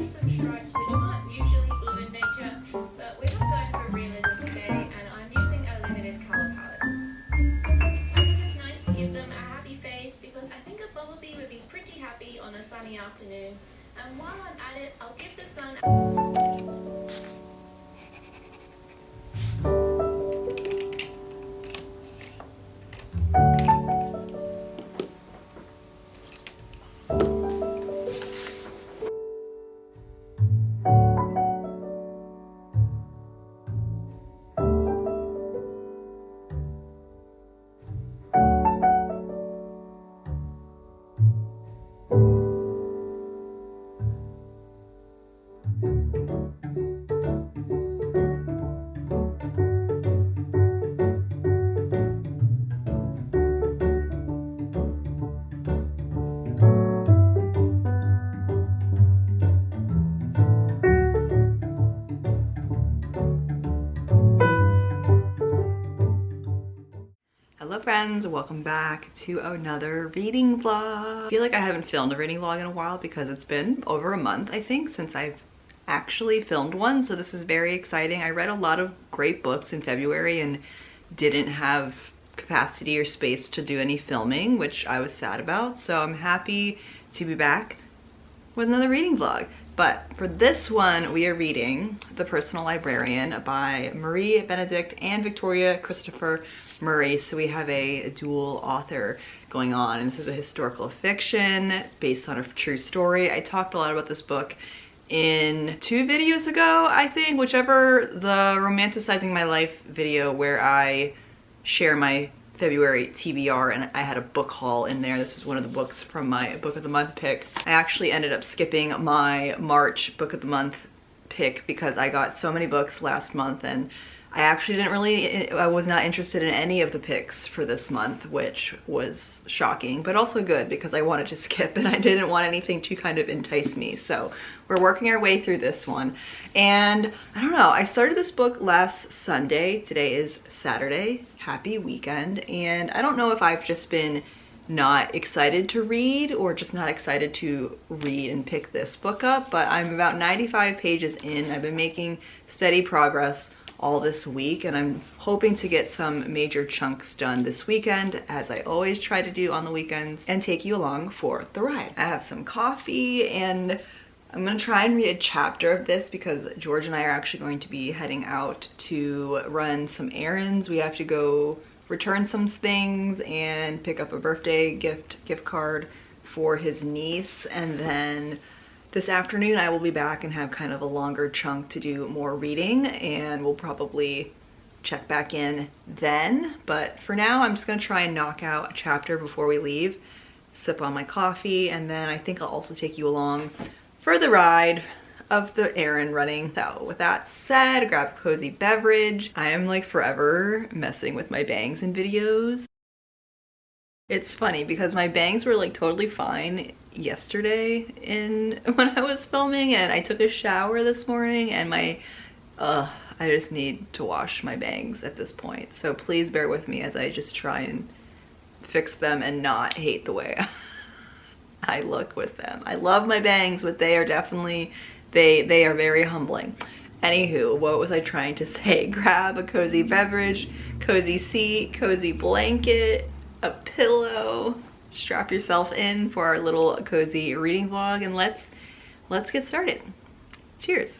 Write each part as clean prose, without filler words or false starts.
some stripes which aren't usually blue in nature, but we're not going for realism today, and I'm using a limited color palette. I think it's nice to give them a happy face because I think a bumblebee would be pretty happy on a sunny afternoon. And while I'm at it, I'll give the sun Hello friends, welcome back to another reading vlog. I feel like I haven't filmed a reading vlog in a while because it's been over a month, I think, since I've actually filmed one, so this is very exciting. I read a lot of great books in February and didn't have capacity or space to do any filming, which I was sad about, so I'm happy to be back with another reading vlog. But for this one, we are reading The Personal Librarian by Marie Benedict and Victoria Christopher Murray. So we have a dual author going on, and this is a historical fiction. It's based on a true story. I talked a lot about this book in 2 videos ago, I think, whichever, the Romanticizing My Life video where I share my February TBR, and I had a book haul in there. This is one of the books from my book of the month pick. I actually ended up skipping my March book of the month pick because I got so many books last month, and I actually I was not interested in any of the picks for this month, which was shocking, but also good because I wanted to skip and I didn't want anything to kind of entice me. So we're working our way through this one. And I don't know, I started this book last Sunday. Today is Saturday. Happy weekend. And I don't know if I've just been not excited to read or just not excited to read and pick this book up, but I'm about 95 pages in. I've been making steady progress all this week, and I'm hoping to get some major chunks done this weekend, as I always try to do on the weekends, and take you along for the ride. I have some coffee, and I'm gonna try and read a chapter of this because George and I are actually going to be heading out to run some errands. We have to go return some things and pick up a birthday gift card for his niece, and then this afternoon I will be back and have kind of a longer chunk to do more reading, and we'll probably check back in then. But for now, I'm just gonna try and knock out a chapter before we leave, sip on my coffee, and then I think I'll also take you along for the ride of the errand running. So with that said, grab a cozy beverage. I am like forever messing with my bangs in videos. It's funny because my bangs were like totally fine yesterday when I was filming, and I took a shower this morning, and I just need to wash my bangs at this point. So please bear with me as I just try and fix them and not hate the way I look with them. I love my bangs, but they are definitely, they are very humbling. Anywho, what was I trying to say? Grab a cozy beverage, cozy seat, cozy blanket, a pillow, strap yourself in for our little cozy reading vlog, and let's get started. Cheers.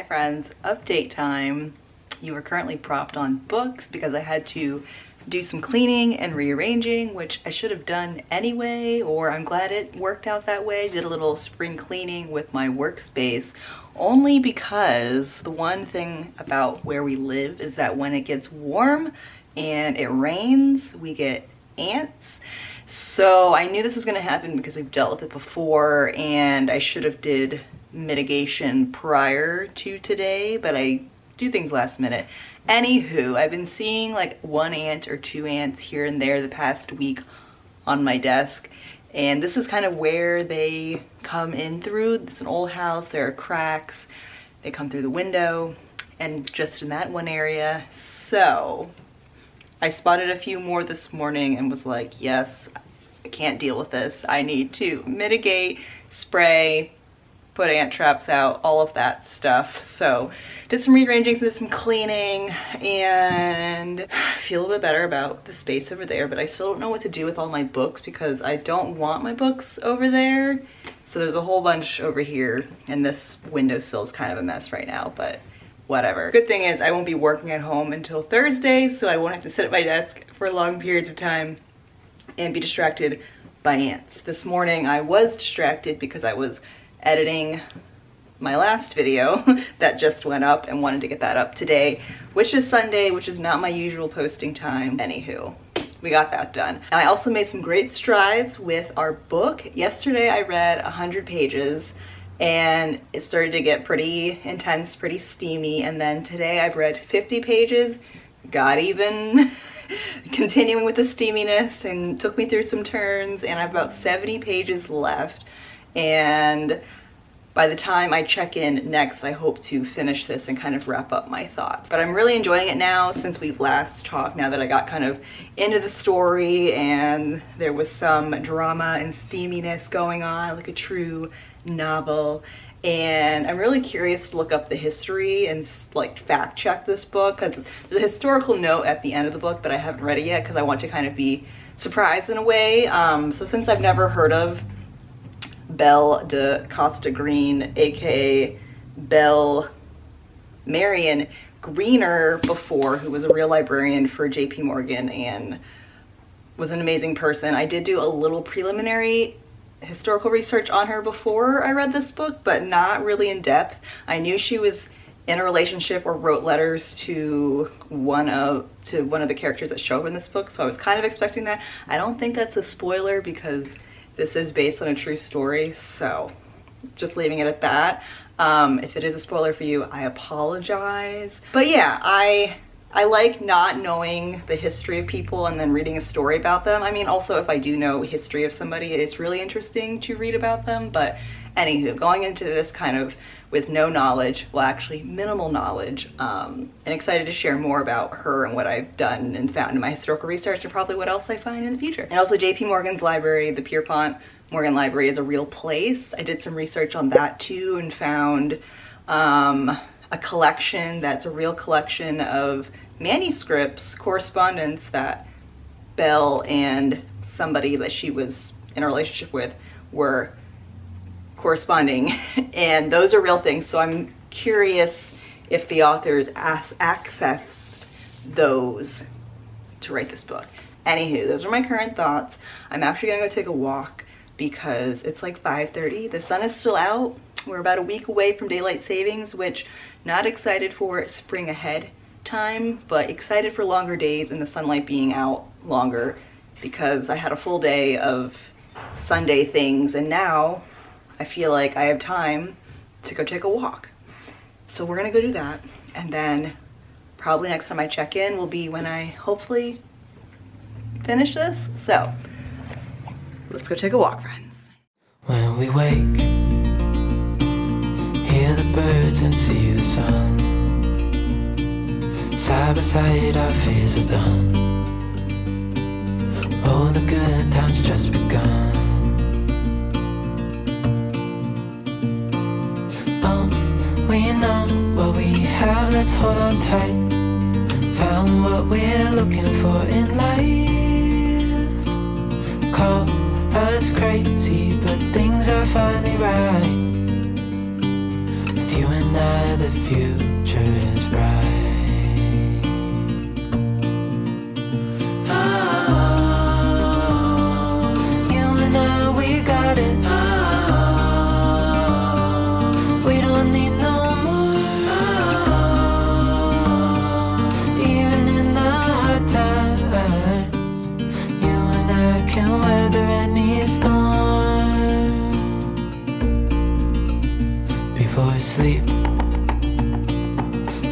Hi friends, update time. You are currently propped on books because I had to do some cleaning and rearranging, which I should have done anyway, or I'm glad it worked out that way. Did a little spring cleaning with my workspace, only because the one thing about where we live is that when it gets warm and it rains, we get ants. So I knew this was gonna happen because we've dealt with it before, and I should have did mitigation prior to today, but I do things last minute. Anywho, I've been seeing like 1 ant or 2 ants here and there the past week on my desk, and this is kind of where they come in through. It's an old house, there are cracks, they come through the window, and just in that one area. So I spotted a few more this morning and was like, yes, I can't deal with this. I need to mitigate, spray, put ant traps out, all of that stuff. So did some rearranging, did some cleaning, and I feel a bit better about the space over there, but I still don't know what to do with all my books because I don't want my books over there. So there's a whole bunch over here, and this windowsill is kind of a mess right now, but whatever. Good thing is I won't be working at home until Thursday, so I won't have to sit at my desk for long periods of time and be distracted by ants. This morning I was distracted because I was editing my last video that just went up and wanted to get that up today, which is Sunday, which is not my usual posting time. Anywho, we got that done. And I also made some great strides with our book. Yesterday I read 100 pages and it started to get pretty intense, pretty steamy, and then today I've read 50 pages, got even continuing with the steaminess, and took me through some turns, and I have about 70 pages left. And by the time I check in next, I hope to finish this and kind of wrap up my thoughts. But I'm really enjoying it now since we've last talked, now that I got kind of into the story and there was some drama and steaminess going on, like a true novel. And I'm really curious to look up the history and like fact check this book, because there's a historical note at the end of the book, but I haven't read it yet because I want to kind of be surprised in a way. So since I've never heard of Belle de Costa Green, aka Belle Marion Greener, before, who was a real librarian for JP Morgan and was an amazing person, I did do a little preliminary historical research on her before I read this book, but not really in depth. I knew she was in a relationship or wrote letters to one of the characters that show up in this book, so I was kind of expecting that. I don't think that's a spoiler because this is based on a true story, so just leaving it at that. If it is a spoiler for you, I apologize. But yeah, I like not knowing the history of people and then reading a story about them. I mean, also if I do know history of somebody, it's really interesting to read about them. But anywho, going into this kind of with no knowledge, well actually minimal knowledge, and excited to share more about her and what I've done and found in my historical research, and probably what else I find in the future. And also JP Morgan's library, the Pierpont Morgan Library, is a real place. I did some research on that too and found a collection that's a real collection of manuscripts, correspondence that Belle and somebody that she was in a relationship with were corresponding, and those are real things. So I'm curious if the authors accessed those to write this book. Anywho, those are my current thoughts. I'm actually gonna go take a walk because it's like 5:30. The sun is still out. We're about a week away from daylight savings, which not excited for spring ahead time, but excited for longer days and the sunlight being out longer, because I had a full day of Sunday things and now I feel like I have time to go take a walk. So we're gonna go do that, and then probably next time I check in will be when I hopefully finish this. So let's go take a walk, friends. When we wake, hear the birds and see the sun. Side by side our fears are done. All the good times just begun. We know what we have, let's hold on tight. Found what we're looking for in life. Call us crazy, but things are finally right. With you and and I, the future is bright. You and I, we got it. We don't need no more. Even in the hard times, you and I can weather any storm. Before I sleep,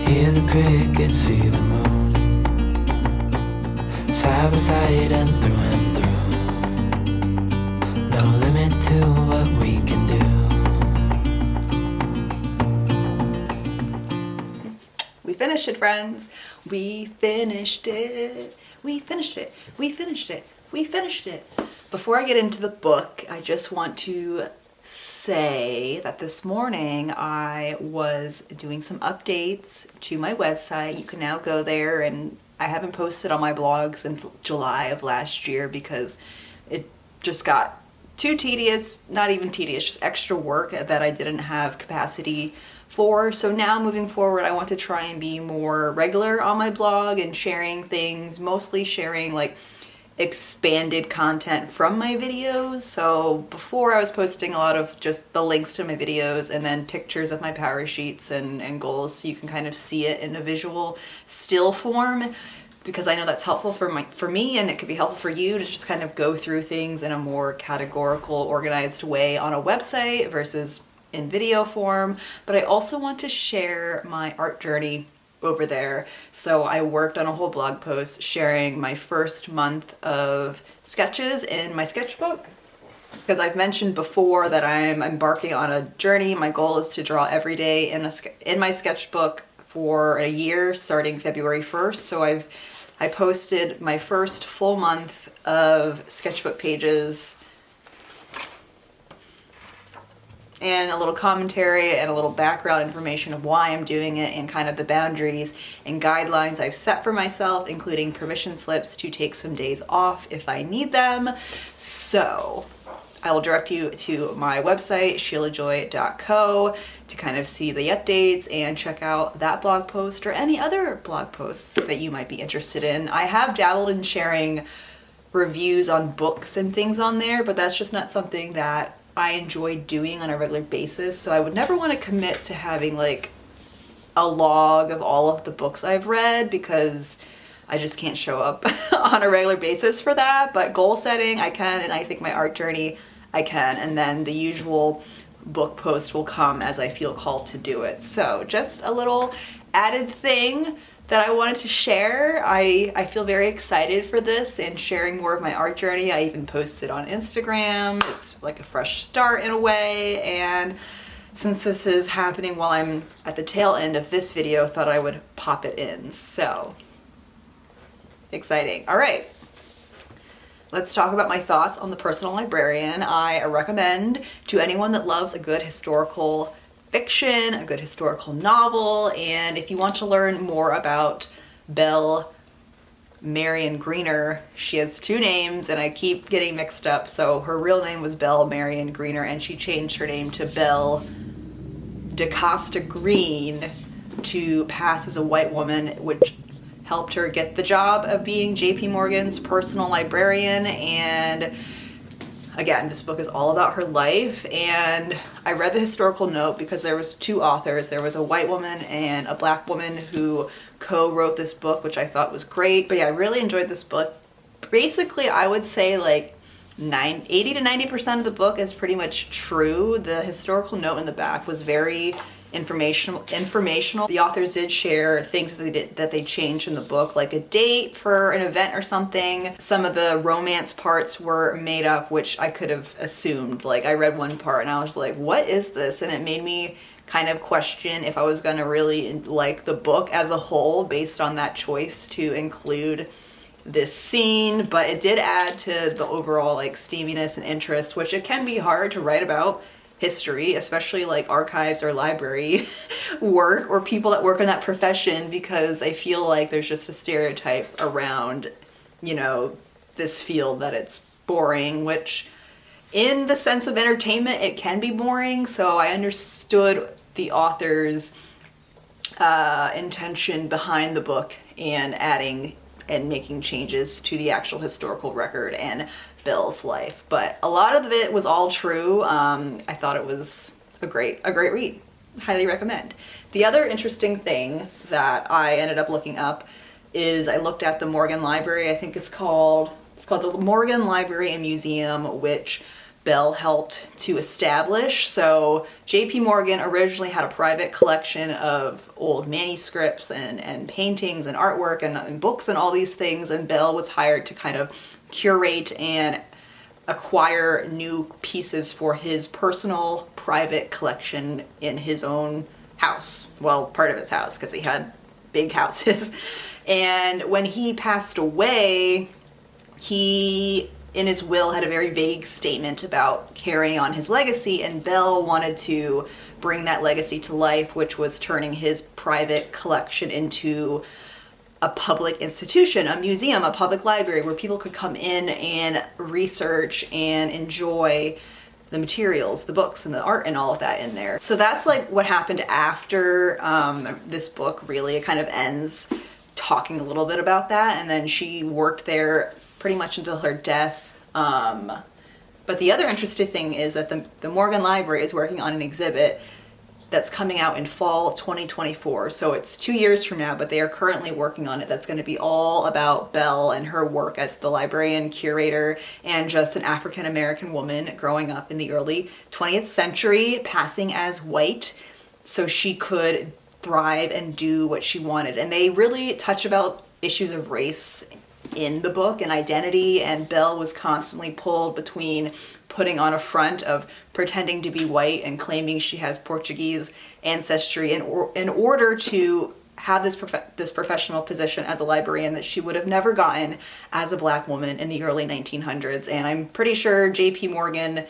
hear the crickets, see the moon, side by side and through. No limit to what we can do. We finished it, friends. We finished it. We finished it. We finished it. We finished it. Before I get into the book, I just want to say that this morning I was doing some updates to my website. You can now go there, and I haven't posted on my blog since July of last year because it just got too tedious, not even tedious, just extra work that I didn't have capacity for. So now moving forward, I want to try and be more regular on my blog and sharing things, mostly sharing like expanded content from my videos. So before I was posting a lot of just the links to my videos and then pictures of my power sheets and goals so you can kind of see it in a visual still form, because I know that's helpful for me, and it could be helpful for you to just kind of go through things in a more categorical, organized way on a website versus in video form. But I also want to share my art journey over there. So I worked on a whole blog post sharing my first month of sketches in my sketchbook, because I've mentioned before that I'm embarking on a journey. My goal is to draw every day in my sketchbook for a year starting February 1st. So I posted my first full month of sketchbook pages and a little commentary and a little background information of why I'm doing it and kind of the boundaries and guidelines I've set for myself, including permission slips to take some days off if I need them. So I will direct you to my website, sheilajoy.co, to kind of see the updates and check out that blog post or any other blog posts that you might be interested in. I have dabbled in sharing reviews on books and things on there, but that's just not something that I enjoy doing on a regular basis. So I would never want to commit to having like a log of all of the books I've read, because I just can't show up on a regular basis for that. But goal setting, I can, and I think my art journey, I can. And then the usual book post will come as I feel called to do it. So just a little added thing that I wanted to share. I feel very excited for this and sharing more of my art journey. I even posted on Instagram. It's like a fresh start in a way. And since this is happening while I'm at the tail end of this video, thought I would pop it in. So exciting. All right. Let's talk about my thoughts on The Personal Librarian. I recommend to anyone that loves a good historical fiction, a good historical novel, and if you want to learn more about Belle Marion Greener, she has two names and I keep getting mixed up. So her real name was Belle Marion Greener, and she changed her name to Belle DaCosta Green to pass as a white woman, which helped her get the job of being JP Morgan's personal librarian. And again, this book is all about her life, and I read the historical note because there was two authors. There was a white woman and a black woman who co-wrote this book, which I thought was great. But yeah, I really enjoyed this book. Basically, I would say like 80 to 90% of the book is pretty much true. The historical note in the back was very informational. The authors did share things that they changed in the book, like a date for an event or something. Some of the romance parts were made up, which I could have assumed. Like I read one part and I was like, what is this? And it made me kind of question if I was going to really like the book as a whole based on that choice to include this scene. But it did add to the overall like steaminess and interest, which it can be hard to write about history, especially like archives or library work or people that work in that profession, because I feel like there's just a stereotype around, you know, this field that it's boring, which in the sense of entertainment, it can be boring. So I understood the author's intention behind the book and adding and making changes to the actual historical record and Belle's life. But a lot of it was all true. I thought it was a great read. Highly recommend. The other interesting thing that I ended up looking up is I looked at the Morgan Library. I think it's called the Morgan Library and Museum, which Belle helped to establish. So J.P. Morgan originally had a private collection of old manuscripts and paintings and artwork and books and all these things, and Belle was hired to kind of curate and acquire new pieces for his personal private collection in his own house. Well, part of his house, because he had big houses. And when he passed away, he, in his will, had a very vague statement about carrying on his legacy, and Belle wanted to bring that legacy to life, which was turning his private collection into a public institution, a museum, a public library where people could come in and research and enjoy the materials, the books and the art and all of that in there. So that's like what happened after this book. Really, it kind of ends talking a little bit about that, and then she worked there pretty much until her death. But the other interesting thing is that the Morgan Library is working on an exhibit that's coming out in fall 2024. So it's 2 years from now, but they are currently working on it. That's going to be all about Belle and her work as the librarian, curator, and just an African-American woman growing up in the early 20th century, passing as white so she could thrive and do what she wanted. And they really touch about issues of race in the book and identity, and Belle was constantly pulled between putting on a front of pretending to be white and claiming she has Portuguese ancestry in order to have this professional position as a librarian that she would have never gotten as a black woman in the early 1900s. And I'm pretty sure J.P. Morgan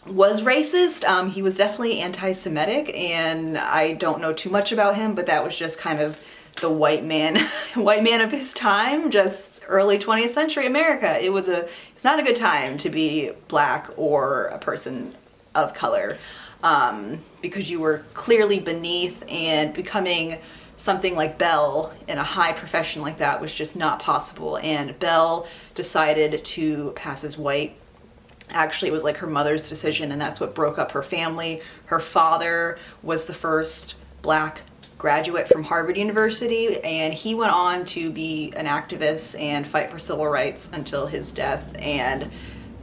was racist. He was definitely anti-Semitic, and I don't know too much about him, but that was just kind of the white man of his time, just early 20th century America. It's not a good time to be black or a person of color, because you were clearly beneath, and becoming something like Belle in a high profession like that was just not possible. And Belle decided to pass as white. Actually, it was like her mother's decision, and that's what broke up her family. Her father was the first black graduate from Harvard University, and he went on to be an activist and fight for civil rights until his death, and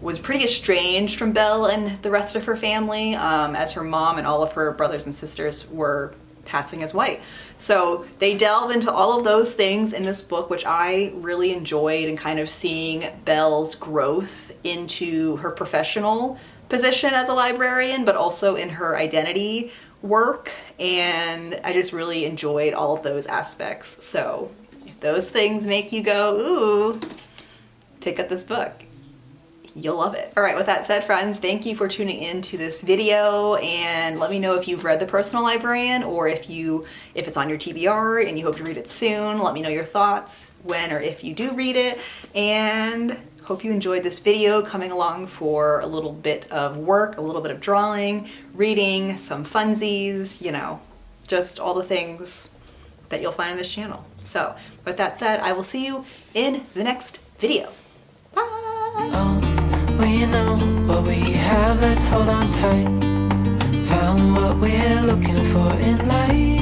was pretty estranged from Belle and the rest of her family, as her mom and all of her brothers and sisters were passing as white. So they delve into all of those things in this book, which I really enjoyed, and kind of seeing Belle's growth into her professional position as a librarian, but also in her identity work, and I just really enjoyed all of those aspects. So if those things make you go, ooh, pick up this book, you'll love it. All right, with that said, friends, thank you for tuning in to this video, and let me know if you've read The Personal Librarian, or if it's on your TBR and you hope to read it soon. Let me know your thoughts when or if you do read it, and hope you enjoyed this video coming along for a little bit of work, a little bit of drawing, reading, some funsies, you know, just all the things that you'll find on this channel. So with that said, I will see you in the next video. Bye! Oh, we know what we have, let's hold on tight. Found what we're looking for in life.